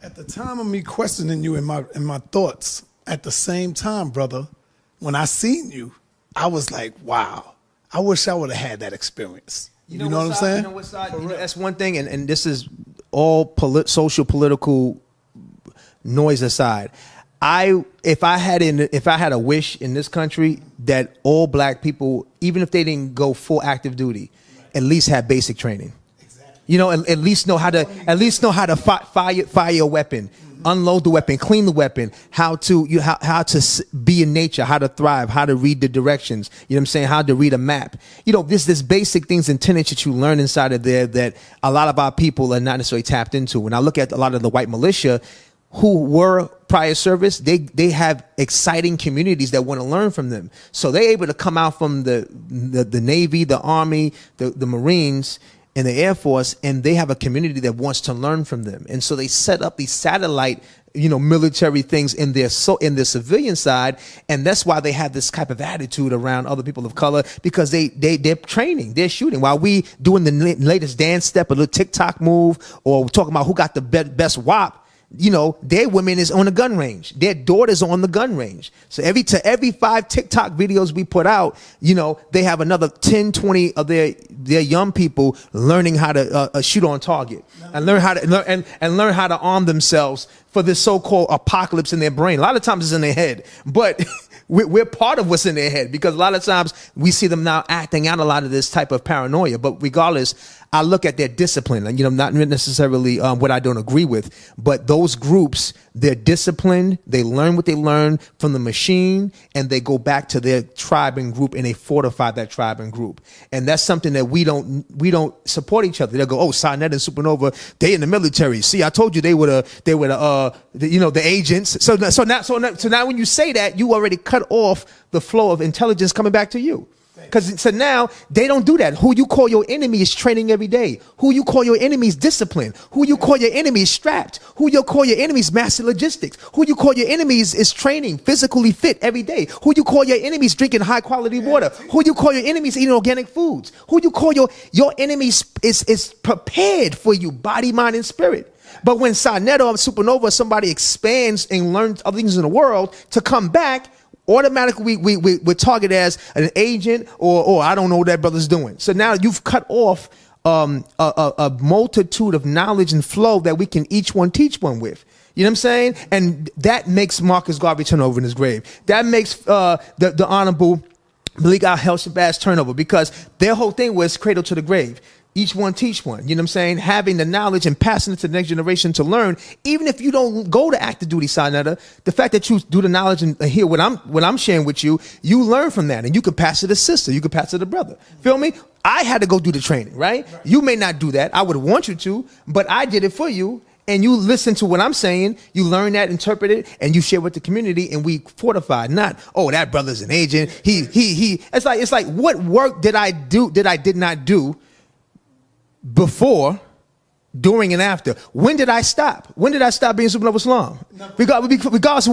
At the time of me questioning you in my thoughts, at the same time, brother, when I seen you, I was like, wow, I wish I would have had that experience. You know what I'm saying? You know what side? You know, that's one thing, and this is all social political noise aside. If I had a wish in this country that all black people, even if they didn't go full active duty, at least have basic training. You know, at least know how to fire a weapon, unload the weapon, clean the weapon, how to be in nature, how to thrive, how to read the directions. You know what I'm saying? How to read a map. You know, this basic things and tenets that you learn inside of there that a lot of our people are not necessarily tapped into. When I look at a lot of the white militia who were prior service, they have exciting communities that want to learn from them. So they're able to come out from the Navy, the Army, the Marines, and the Air Force, and they have a community that wants to learn from them. And so they set up these satellite, military things in their civilian side, and that's why they have this type of attitude around other people of color, because they're training, they're shooting. While we doing the latest dance step, a little TikTok move, or talking about who got the best WAP, their women is on the gun range. Their daughters are on the gun range. So every 5 TikTok videos we put out, they have another 10, 20 of their young people learning how to shoot on target and learn how to arm themselves for this so-called apocalypse in their brain. A lot of times it's in their head, but we're part of what's in their head, because a lot of times we see them now acting out a lot of this type of paranoia. But regardless, I look at their discipline, and not necessarily what I don't agree with, but those groups, they're disciplined. They learn what they learn from the machine, and they go back to their tribe and group, and they fortify that tribe and group. And that's something that we don't support each other. They'll go, oh, SaNeter and SupaNova, they in the military. See, I told you they were the agents. So now when you say that, you already cut off the flow of intelligence coming back to you. Because so now they don't do that. Who you call your enemy is training every day. Who you call your enemy is disciplined. Who you call your enemy is strapped. Who you call your enemy is master logistics. Who you call your enemy is training, physically fit every day. Who you call your enemy is drinking high quality water. Who you call your enemy is eating organic foods. Who you call your enemy is prepared for you, body, mind, and spirit. But when SaNeter or SupaNova, somebody expands and learns other things in the world, to come back, automatically we're targeted as an agent, or I don't know what that brother's doing. So now you've cut off a multitude of knowledge and flow that we can each one teach one with. You know what I'm saying? And that makes Marcus Garvey turn over in his grave. That makes the Honorable Malik Al-Shabazz turn over, because their whole thing was cradle to the grave. Each one teach one. You know what I'm saying? Having the knowledge and passing it to the next generation to learn. Even if you don't go to active duty, SaNeter, the fact that you do the knowledge and hear what I'm sharing with you, you learn from that, and you can pass it to sister. You can pass it to brother. Feel me? I had to go do the training, right? You may not do that. I would want you to, but I did it for you. And you listen to what I'm saying, you learn that, interpret it, and you share with the community, and we fortify. Not, oh, that brother's an agent. He. It's like what work did I did not do before, during, and after? When did I stop? When did I stop being SupaNova Slom? Regardless of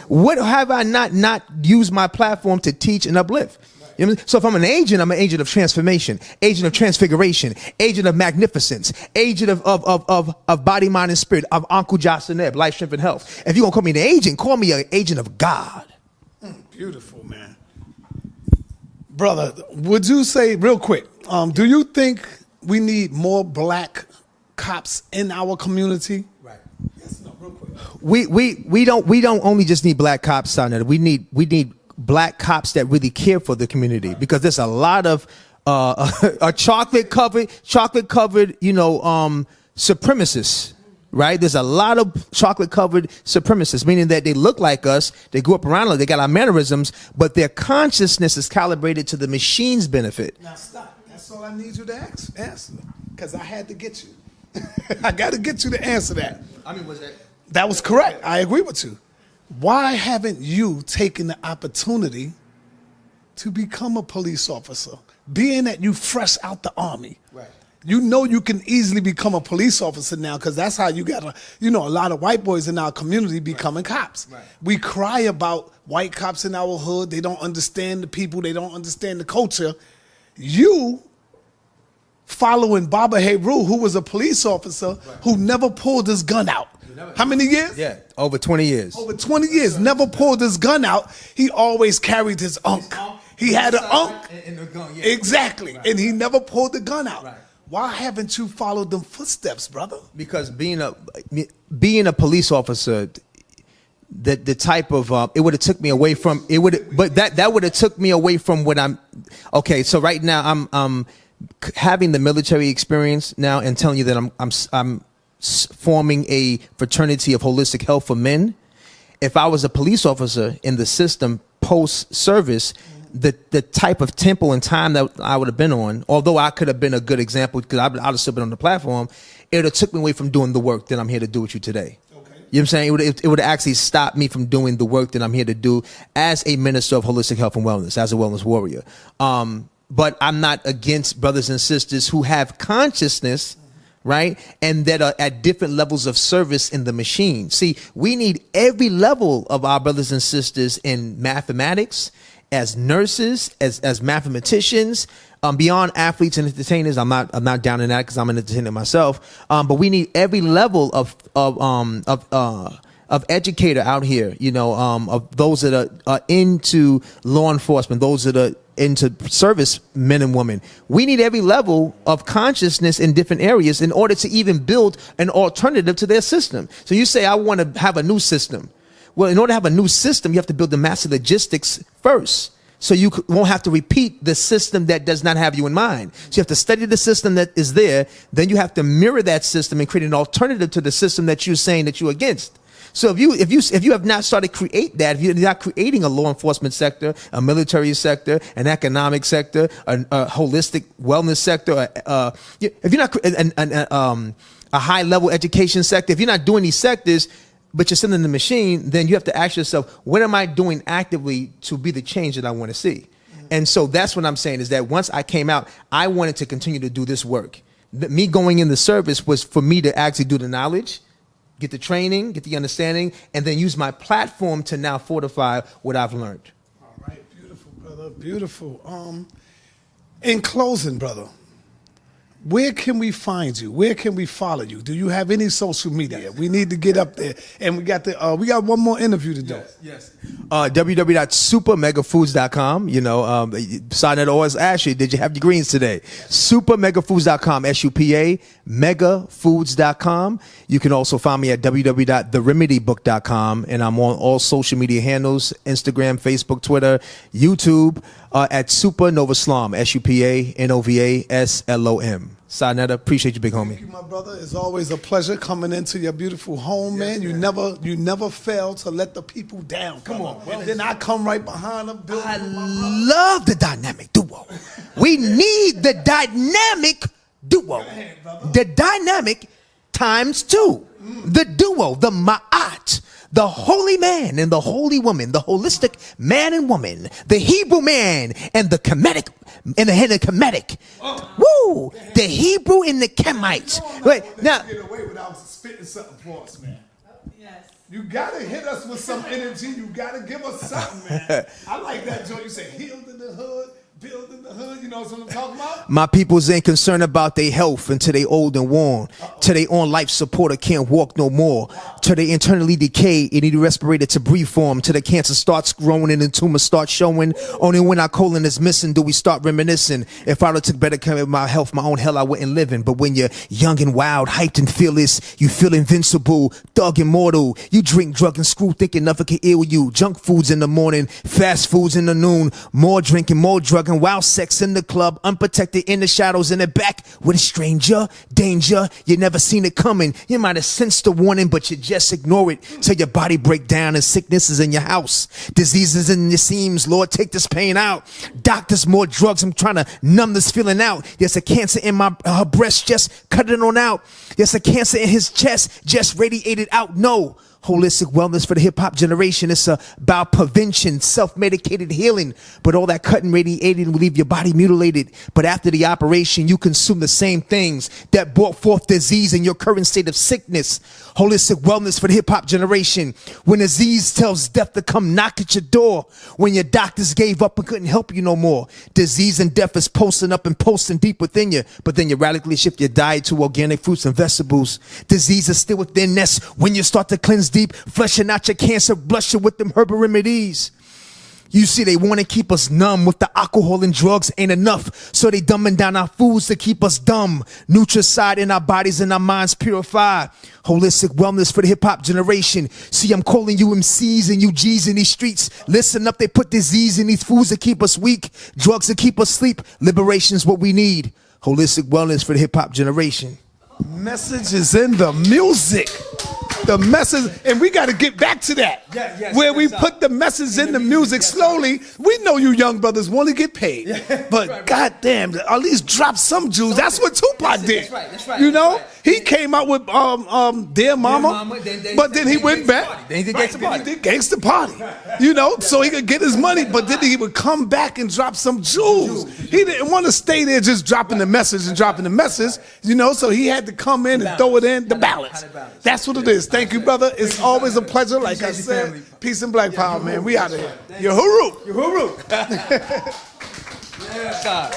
what have I not used my platform to teach and uplift? You know what I mean? So if I'm an agent of transformation, agent of transfiguration, agent of magnificence, agent of body, mind, and spirit, of Uncle Jocelyn, life, strength, and health. If you're going to call me an agent, call me an agent of God. Beautiful, man. Brother, would you say, real quick, do you think we need more black cops in our community? Right. Yes, no, real quick. We don't only just need black cops, SaNeter. We need black cops that really care for the community, because there's a lot of a chocolate covered supremacists, right? There's a lot of chocolate covered supremacists, meaning that they look like us, they grew up around us, they got our mannerisms, but their consciousness is calibrated to the machine's benefit. Now stop. That's all I need you to answer, because I had to get you. I got to get you to answer that. I mean, was that? That was correct. I agree with you. Why haven't you taken the opportunity to become a police officer, being that you fresh out the Army? Right. You know you can easily become a police officer now, because that's how you got a lot of white boys in our community becoming cops. Right. We cry about white cops in our hood. They don't understand the people. They don't understand the culture. You following Baba Heru, who was a police officer who never pulled his gun out. How many years? Yeah, over 20 years. Over 20 years, never pulled his gun out. He always carried his unk. He had an unk. In the gun, yeah. Exactly. Right. And he never pulled the gun out. Right. Why haven't you followed them footsteps, brother? Because being a police officer, the type of it would have took me away from it but that would have took me away from what I'm. Okay, so right now I'm having the military experience now and telling you that I'm forming a fraternity of holistic health for men. If I was a police officer in the system post service, the type of tempo and time that I would have been on, although I could have been a good example because I'd have still been on the platform, it would have took me away from doing the work that I'm here to do with you today. Okay. You know what I'm saying? It would actually stop me from doing the work that I'm here to do as a minister of holistic health and wellness, as a wellness warrior. But I'm not against brothers and sisters who have consciousness, right? And that are at different levels of service in the machine. See, we need every level of our brothers and sisters in mathematics, as nurses, as mathematicians, beyond athletes and entertainers. I'm not down in that because I'm an entertainer myself. But we need every level of educator out here, you know, of those that are into law enforcement, those that are into service men and women. We need every level of consciousness in different areas in order to even build an alternative to their system. So you say, I want to have a new system. Well, in order to have a new system, you have to build the master logistics first. So you won't have to repeat the system that does not have you in mind. So you have to study the system that is there. Then you have to mirror that system and create an alternative to the system that you're saying that you're against. So if you have not started to create that, if you're not creating a law enforcement sector, a military sector, an economic sector, a holistic wellness sector, if you're not a high level education sector, if you're not doing these sectors, but you're still in the machine, then you have to ask yourself, what am I doing actively to be the change that I want to see? And so that's what I'm saying, is that once I came out, I wanted to continue to do this work. Me going in the service was for me to actually do the knowledge, get the training, get the understanding, and then use my platform to now fortify what I've learned. All right, beautiful, brother, beautiful. In closing, brother, where can we find you? Where can we follow you? Do you have any social media? Yes. We need to get up there, and we got one more interview to do. Yes. www.supermegafoods.com. You know, SaNeter always asks you, did you have your greens today? SupaMegaFoods.com. SUPA megafoods.com. You can also find me at www.theremedybook.com, and I'm on all social media handles: Instagram, Facebook, Twitter, YouTube, at SupaNova Slom. SupaNovaSlom. SaNeter, appreciate you, big homie. Thank you, my brother. It's always a pleasure coming into your beautiful home, man. You never fail to let the people down. Come on. Well, then I come right behind them. I love the dynamic duo. We need the dynamic duo. The dynamic times two. The duo, the ma'at. The holy man and the holy woman, the holistic man and woman, the Hebrew man and the Kemetic, and the Kemetic. Woo! The Hebrew and the Kemite. Wait, now. Get away without spitting something for us, man. Yes. You gotta hit us with some energy. You gotta give us something, man. I like that joke. You say healed in the hood, build in the hood. You know what I'm talking about? My peoples ain't concerned about their health until they old and worn. Till they on life support or can't walk no more. Till they internally decay and need a respirator to breathe for them. Till the cancer starts growing and the tumor starts showing. Only when our colon is missing do we start reminiscing. If I took better care of my health, my own hell I wouldn't live in. But when you're young and wild, hyped and fearless, you feel invincible, thug immortal. You drink, drug, and screw thinking nothing can ill you. Junk foods in the morning, fast foods in the noon. More drinking, more drug, and wild sex in the club. Unprotected in the shadows in the back with a stranger. Danger, you never seen it coming. You might have sensed the warning, but you just ignore it till your body break down and sickness is in your house. Diseases in your seams. Lord, take this pain out. Doctors, more drugs. I'm trying to numb this feeling out. There's a cancer in my her breast. Just cut it on out. There's a cancer in his chest. Just radiated out. No. Holistic wellness for the hip-hop generation. It's about prevention, self-medicated healing. But all that cutting radiating will leave your body mutilated. But after the operation, you consume the same things that brought forth disease in your current state of sickness. Holistic wellness for the hip-hop generation. When disease tells death to come knock at your door. When your doctors gave up and couldn't help you no more. Disease and death is posting up and posting deep within you. But then you radically shift your diet to organic fruits and vegetables. Disease is still within us when you start to cleanse deep, fleshing out your cancer, blushing with them herbal remedies. You see, they want to keep us numb with the alcohol and drugs ain't enough. So they dumbing down our foods to keep us dumb. Nutricide in our bodies and our minds purify. Holistic wellness for the hip hop generation. See, I'm calling you MCs and you G's in these streets. Listen up, they put disease in these foods to keep us weak. Drugs to keep us sleep. Liberation's what we need. Holistic wellness for the hip hop generation. Message is in the music. The message, and we got to get back to that. Where we put the message in the music slowly. We know you young brothers want to get paid, but goddamn, at least drop some jewels. That's what Tupac did. That's right. You know, he came out with Dear Mama, but then he went back. Then he did Gangsta Party. He did Gangsta Party. You know, so he could get his money, but then he would come back and drop some jewels. He didn't want to stay there just dropping the message and dropping the message. You know, so he had to come in and throw it in the balance. That's what it is. Thank you, brother. It's always a pleasure. Like I said, peace and black power, man. We out of here. Your hooroo. Yeah, God.